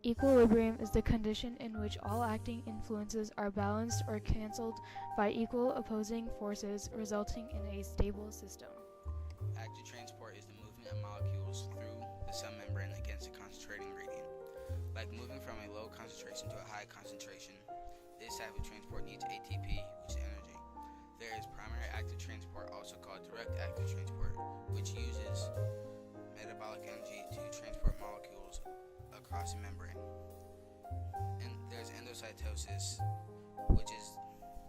Equilibrium is the condition in which all acting influences are balanced or cancelled by equal opposing forces, resulting in a stable system. Active transport is the movement of molecules through the cell membrane against a concentrating gradient. Like moving from a low concentration to a high concentration, this type of transport needs ATP, which is energy. There is primary active transport, also called direct active transport, which uses metabolic energy to transport molecules across a membrane. And there's endocytosis, which is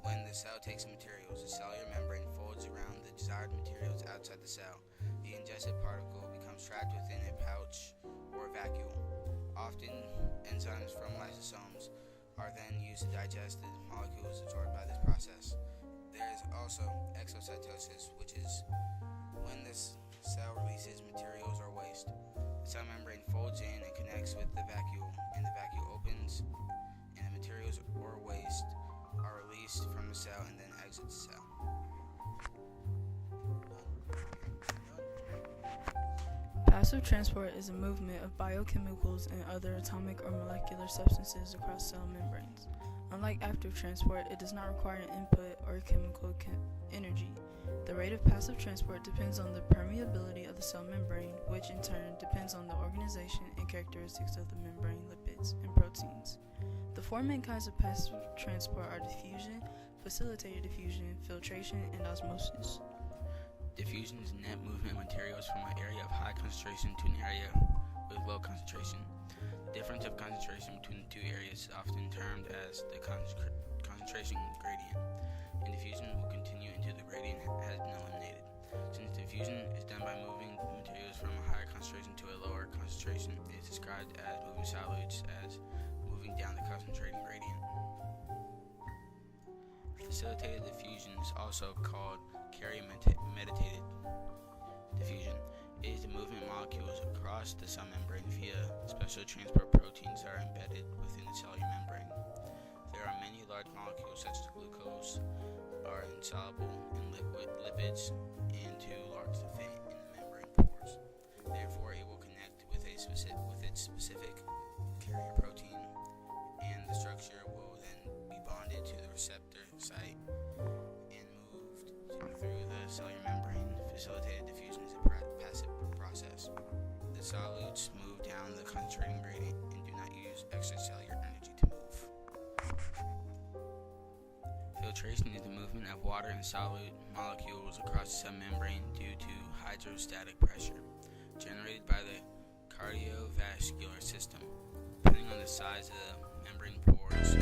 when the cell takes materials. The cellular membrane folds around the desired materials outside the cell. The ingested particle becomes trapped within a pouch or vacuole. Often, enzymes from lysosomes are then used to digest the molecules absorbed by this process. There is also exocytosis, which is when this cell releases materials or waste. The cell membrane folds in and connects with the vacuole, and the vacuole opens, and the materials or waste are released from the cell and then exit the cell. Passive transport is a movement of biochemicals and other atomic or molecular substances across cell membranes. Unlike active transport, it does not require an input or chemical energy. The rate of passive transport depends on the permeability of the cell membrane, which in turn depends on the organization and characteristics of the membrane lipids and proteins. The four main kinds of passive transport are diffusion, facilitated diffusion, filtration, and osmosis. Diffusion is net movement of materials from an area of high concentration to an area with low concentration. The difference of concentration between the two areas is often termed as the concentration gradient, and diffusion will continue until the gradient has been eliminated. Since diffusion is done by moving materials from a higher concentration to a lower concentration, it is described as moving solutes as moving down the concentrating gradient. Facilitated diffusion is also called carrier-mediated diffusion. It is the movement of molecules across the cell membrane via special transport proteins that are embedded within the cellular membrane. There are many large molecules such as glucose are insoluble in lipids and too large to fit in the membrane pores. Therefore, it will connect with its specific carrier protein, and the structure will then be bonded to the receptor site and moved through the cellular membrane. Facilitated diffusion is a passive process. The solutes move down the concentrating gradient and do not use extracellular energy to move. Filtration is the movement of water and solute molecules across the cell membrane due to hydrostatic pressure generated by the cardiovascular system. Depending on the size of the membrane pores,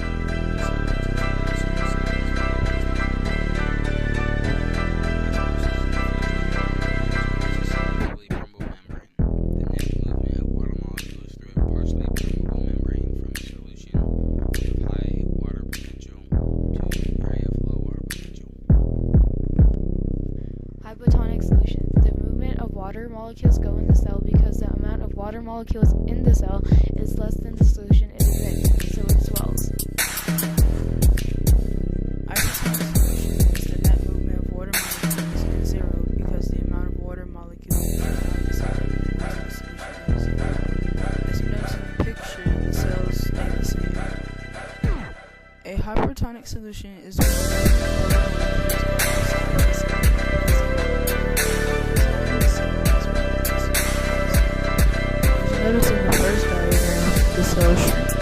Hypotonic solution. The movement of water molecules go in the cell because the amount of water molecules in the cell is less than the solution it emits, so it swells. Isotonic solution is the net movement of water molecules in zero because the amount of water molecules in the cell is zero. As you notice in the picture, the cells stay the same. A hypertonic solution is notice in the first diagram, the cell shrinks.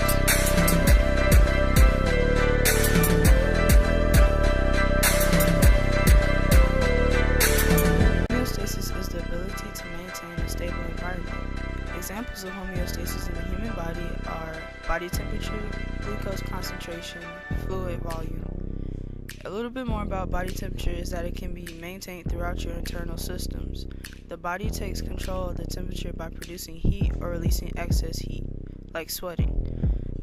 Homeostasis is the ability to maintain a stable environment. Examples of homeostasis in the human body are body temperature, glucose concentration, fluid volume. A little bit more about body temperature is that it can be maintained throughout your internal systems. The body takes control of the temperature by producing heat or releasing excess heat, like sweating.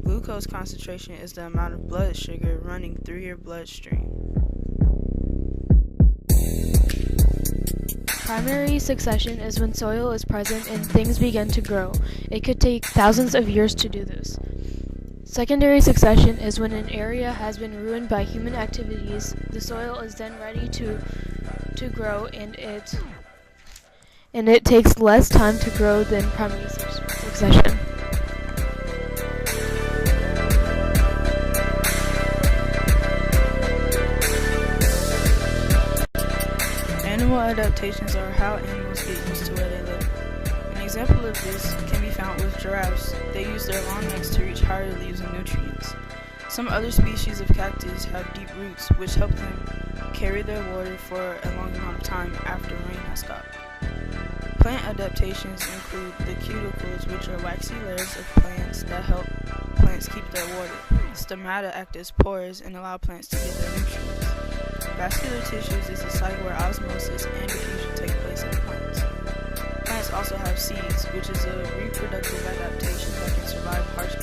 Glucose concentration is the amount of blood sugar running through your bloodstream. Primary succession is when soil is present and things begin to grow. It could take thousands of years to do this. Secondary succession is when an area has been ruined by human activities. The soil is then ready to to grow, and it takes less time to grow than primary succession. Animal adaptations are how animals get used to where they live. An example of this can be found with giraffes. They use their long necks to reach higher leaves and nutrients. Some other species of cactus have deep roots, which help them carry their water for a long amount of time after rain has stopped. Plant adaptations include the cuticles, which are waxy layers of plants that help plants keep their water. Stomata act as pores and allow plants to get their nutrients. Vascular tissues is a site where osmosis and diffusion take place in plants. Plants also have seeds, which is a reproductive adaptation that can survive harsh